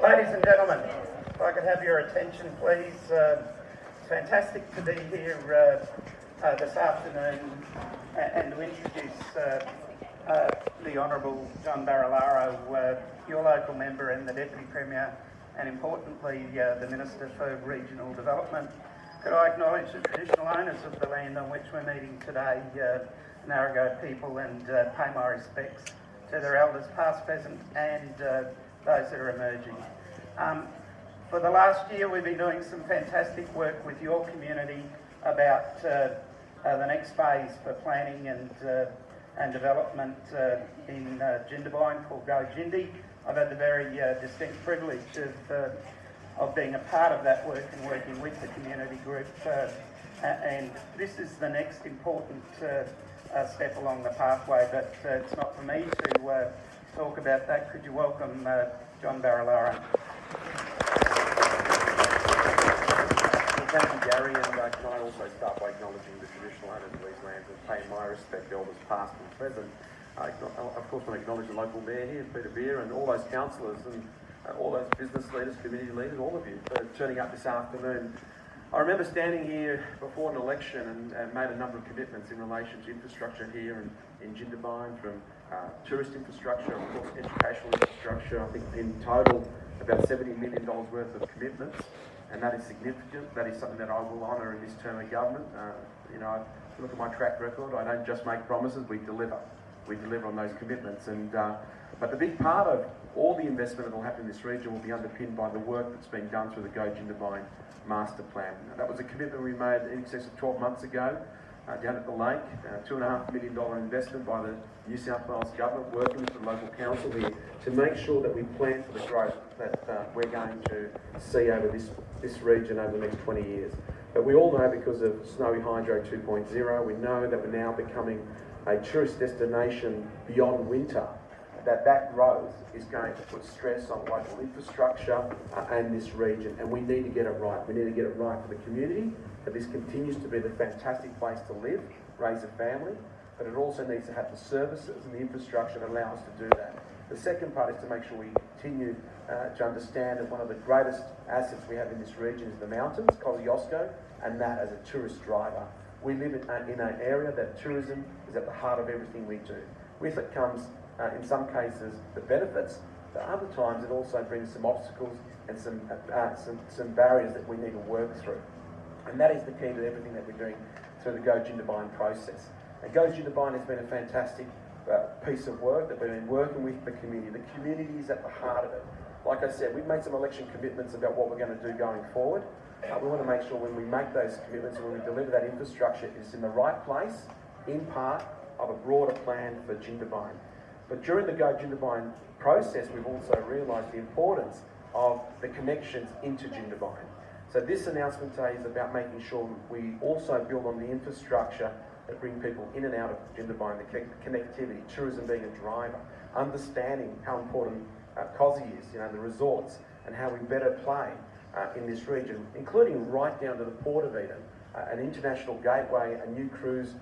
Ladies and gentlemen, if I could have your attention, please. It's fantastic to be here this afternoon and to introduce the Honourable John Barilaro, your local member and the Deputy Premier, and importantly the Minister for Regional Development. Could I acknowledge the traditional owners of the land on which we're meeting today, Narragaud people, and pay my respects to their elders past, present and those that are emerging. For the last year we've been doing some fantastic work with your community about the next phase for planning and development in Jindabyne called Go Jindy. I've had the very distinct privilege of being a part of that work and working with the community group, and this is the next important step along the pathway, but it's not for me to talk about that. Could you welcome John Barilaro? Thank you, Gary, and can I also start by acknowledging the traditional owners of these lands and pay my respect to elders past and present. I of course want to acknowledge the local mayor here, Peter Beer, and all those councillors and all those business leaders, community leaders, all of you for turning up this afternoon. I remember standing here before an election and made a number of commitments in relation to infrastructure here in Jindabyne, from tourist infrastructure, of course educational infrastructure. I think in total about $70 million worth of commitments, and that is significant. That is something that I will honour in this term of government. You know, if you look at my track record, I don't just make promises, we deliver. We deliver on those commitments, and but the big part of all the investment that will happen in this region will be underpinned by the work that's been done through the Go Jindabyne Master Plan. Now, that was a commitment we made in excess of 12 months ago down at the lake, $2.5 million investment by the New South Wales Government, working with the local council here to make sure that we plan for the growth that we're going to see over this region over the next 20 years. But we all know, because of Snowy Hydro 2.0, we know that we're now becoming a tourist destination beyond winter, that growth is going to put stress on local infrastructure and this region, and we need to get it right. We need to get it right for the community, that this continues to be the fantastic place to live, raise a family, but it also needs to have the services and the infrastructure that allow us to do that. The second part is to make sure we continue to understand that one of the greatest assets we have in this region is the mountains, Kosciuszko, and that as a tourist driver. We live in an area that tourism is at the heart of everything we do. With it comes, in some cases, the benefits, but other times it also brings some obstacles and some barriers that we need to work through. And that is the key to everything that we're doing through the Go Jindabyne process. And Go Jindabyne has been a fantastic piece of work that we've been working with the community. The community is at the heart of it. Like I said, we've made some election commitments about what we're going to do going forward. We want to make sure when we make those commitments and when we deliver that infrastructure, it's in the right place, in part of a broader plan for Jindabyne. But during the Go Jindabyne process, we've also realised the importance of the connections into Jindabyne. So this announcement today is about making sure we also build on the infrastructure that bring people in and out of Jindabyne, the connectivity, tourism being a driver, understanding how important COSI is, the resorts, and how we better play in this region, including right down to the Port of Eden, an international gateway, a new cruise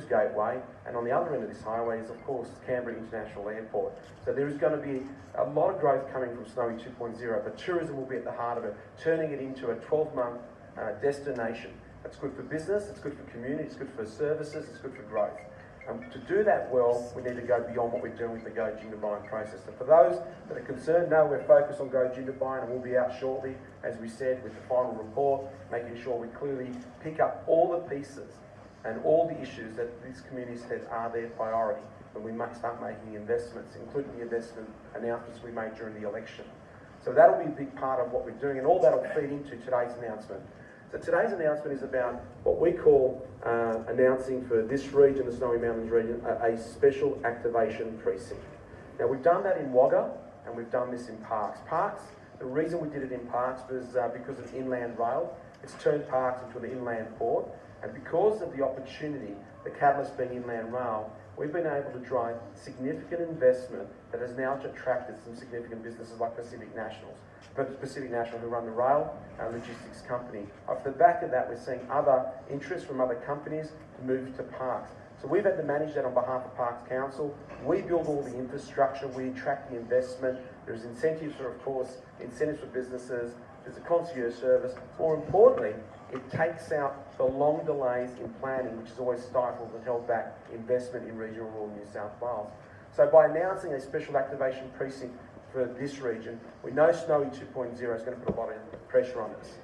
gateway, and on the other end of this highway is, of course, Canberra International Airport. So there is going to be a lot of growth coming from Snowy 2.0, but tourism will be at the heart of it, turning it into a 12-month destination. It's good for business, it's good for community, it's good for services, it's good for growth. To do that well, we need to go beyond what we're doing with the Go Jindabyne process. So for those that are concerned, no, we're focused on Go Jindabyne and we'll be out shortly, as we said, with the final report, making sure we clearly pick up all the pieces and all the issues that this community says are their priority when we start making investments, including the investment announcements we made during the election. So that'll be a big part of what we're doing, and all that'll feed into today's announcement. So today's announcement is about what we call announcing for this region, the Snowy Mountains region, a special activation precinct. Now we've done that in Wagga and we've done this in Parkes. Parkes, the reason we did it in Parkes was because of inland rail. It's turned Parkes into an inland port, and because of the opportunity, the catalyst being inland rail, we've been able to drive significant investment that has now attracted some significant businesses like Pacific National, who run the rail logistics company. Off the back of that, we're seeing other interests from other companies to move to Parkes. So we've had to manage that on behalf of Parkes Council. We build all the infrastructure, we attract the investment. There's incentives for, of course, incentives for businesses. There's a concierge service. More importantly, it takes out the long delays in planning, which has always stifled and held back investment in regional rural New South Wales. So by announcing a special activation precinct for this region, we know Snowy 2.0 is going to put a lot of pressure on us.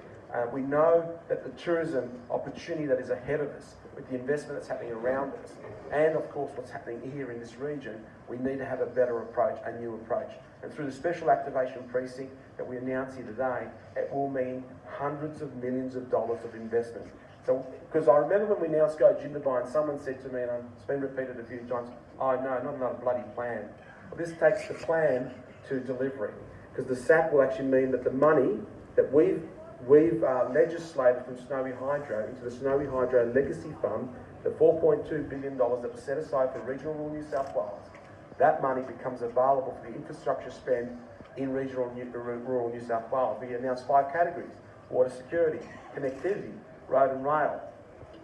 We know that the tourism opportunity that is ahead of us, with the investment that's happening around us, and of course what's happening here in this region, we need to have a better approach, a new approach. And through the special activation precinct that we announce here today, it will mean hundreds of millions of dollars of investment. So, because I remember when we announced Go Jindabyne, someone said to me, and it's been repeated a few times, oh no, not another bloody plan. Well, this takes the plan to delivery, because the SAP will actually mean that the money that we've legislated from Snowy Hydro into the Snowy Hydro Legacy Fund, the $4.2 billion that was set aside for regional rural New South Wales, that money becomes available for the infrastructure spend in regional rural New South Wales. We announced 5 categories: water security, connectivity, road and rail.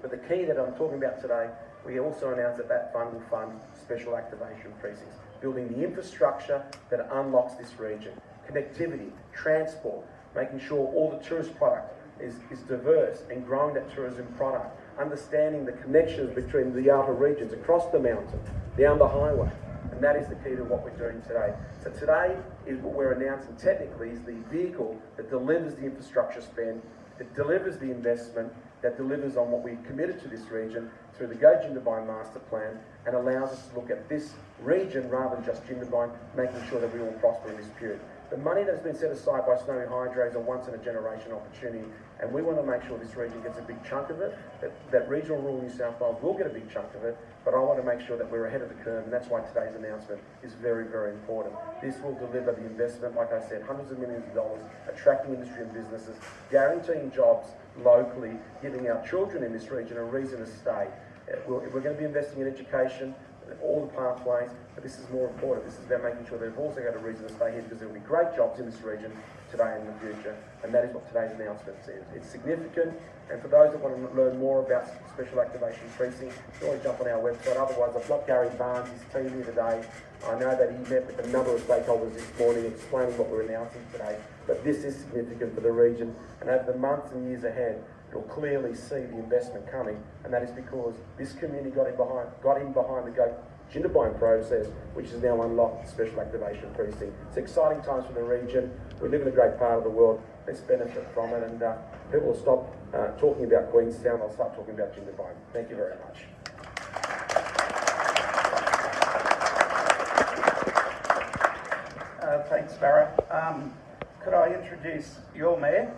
But the key that I'm talking about today, we also announced that that fund will fund special activation precincts, building the infrastructure that unlocks this region. Connectivity, transport, making sure all the tourist product is diverse and growing that tourism product, understanding the connections between the outer regions, across the mountain, down the highway. And that is the key to what we're doing today. So today is what we're announcing technically is the vehicle that delivers the infrastructure spend, that delivers the investment, that delivers on what we committed to this region through the Go Jindabyne Master Plan, and allows us to look at this region rather than just Jindabyne, making sure that we all prosper in this period. The money that's been set aside by Snowy Hydro is a once-in-a-generation opportunity, and we want to make sure this region gets a big chunk of it, that regional rural New South Wales will get a big chunk of it, but I want to make sure that we're ahead of the curve, and that's why today's announcement is very, very important. This will deliver the investment, like I said, hundreds of millions of dollars, attracting industry and businesses, guaranteeing jobs locally, giving our children in this region a reason to stay. We're going to be investing in education, all the pathways, but this is more important. This is about making sure they've also got a reason to stay here, because there will be great jobs in this region today and in the future, and that is what today's announcement says. It's significant, and for those that want to learn more about Special Activation Precinct, you can always jump on our website. Otherwise, I've got Gary Barnes, his team here today. I know that he met with a number of stakeholders this morning explaining what we're announcing today, but this is significant for the region, and over the months and years ahead, you'll clearly see the investment coming, and that is because this community got in behind the Go Jindabyne process, which has now unlocked the Special Activation Precinct. It's exciting times for the region. We live in a great part of the world. Let's benefit from it, and people will stop talking about Queenstown. They'll start talking about Jindabyne. Thank you very much. Thanks, Barra. Could I introduce your mayor,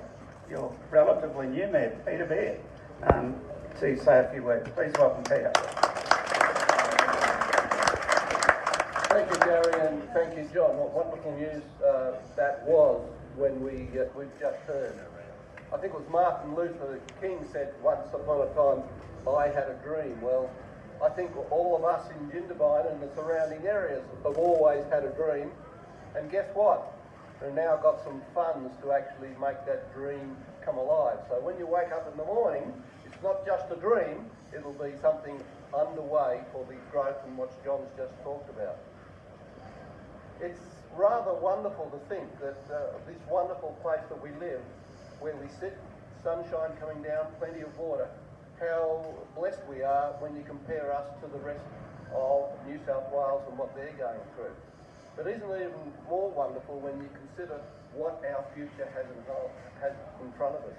your relatively new mayor, Peter Beer, to say a few words. Please welcome Peter. Thank you, Gary, and thank you, John. What wonderful news that was when we've just heard. I think it was Martin Luther King said once upon a time, I had a dream. Well, I think all of us in Jindabyne and the surrounding areas have always had a dream. And guess what? We've now got some funds to actually make that dream come alive. So when you wake up in the morning, it's not just a dream, it'll be something underway for the growth and what John's just talked about. It's rather wonderful to think that this wonderful place that we live, where we sit, sunshine coming down, plenty of water, how blessed we are when you compare us to the rest of New South Wales and what they're going through. But isn't it even more wonderful when you consider what our future has in front of us?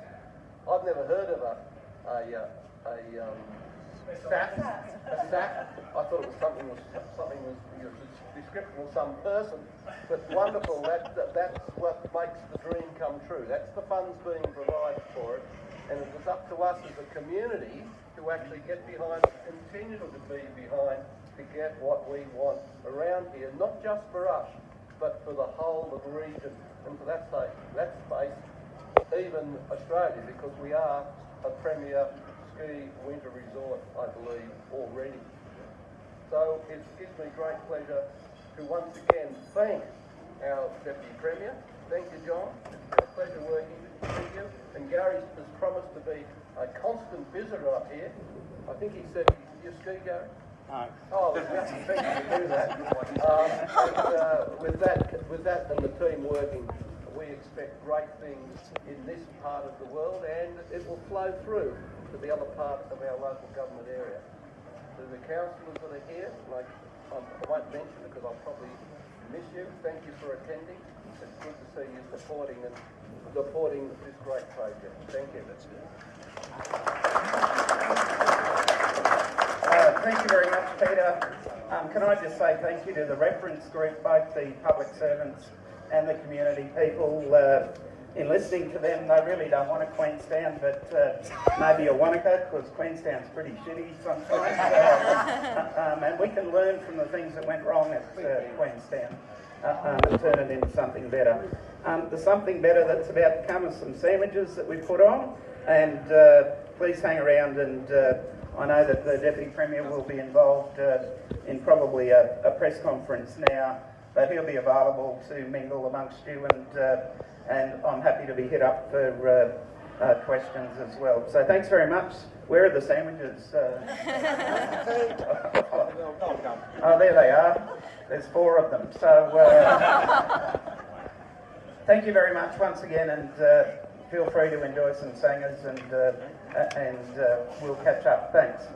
I've never heard of a SAP. I thought it was something was your description of some person. But wonderful, that's what makes the dream come true. That's the funds being provided for it. And it is up to us as a community to actually get behind, continue to be behind, to get what we want around here, not just for us, but for the whole of the region. And for that sake, that space, even Australia, because we are a premier ski winter resort, I believe, already. So it gives me great pleasure to once again thank our Deputy Premier. Thank you, John. It's been a pleasure working with you. And Gary has promised to be a constant visitor up here. I think he said, you ski, Gary? No. Oh, we have to thank you to do that. With that and the team working, we expect great things in this part of the world, and it will flow through to the other parts of our local government area. To the councillors that are here, like I won't mention it because I'll probably miss you. Thank you for attending. It's good to see you supporting this great project. Thank you. Thank you very much, Peter. Can I just say thank you to the reference group, both the public servants and the community people. In listening to them, they really don't want a Queenstown, but maybe a Wanaka, because Queenstown's pretty shitty sometimes. And we can learn from the things that went wrong at Queenstown and turn it into something better. The something better that's about to come is some sandwiches that we put on, and please hang around, and I know that the Deputy Premier will be involved in probably a press conference now, but he'll be available to mingle amongst you, and I'm happy to be hit up for questions as well. So thanks very much. Where are the sandwiches? Oh, there they are. There's 4 of them. So thank you very much once again, and feel free to enjoy some sangers, and we'll catch up. Thanks.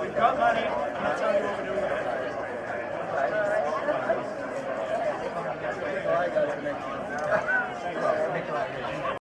We've got money. I'll tell you what we're doing. I go to the next one.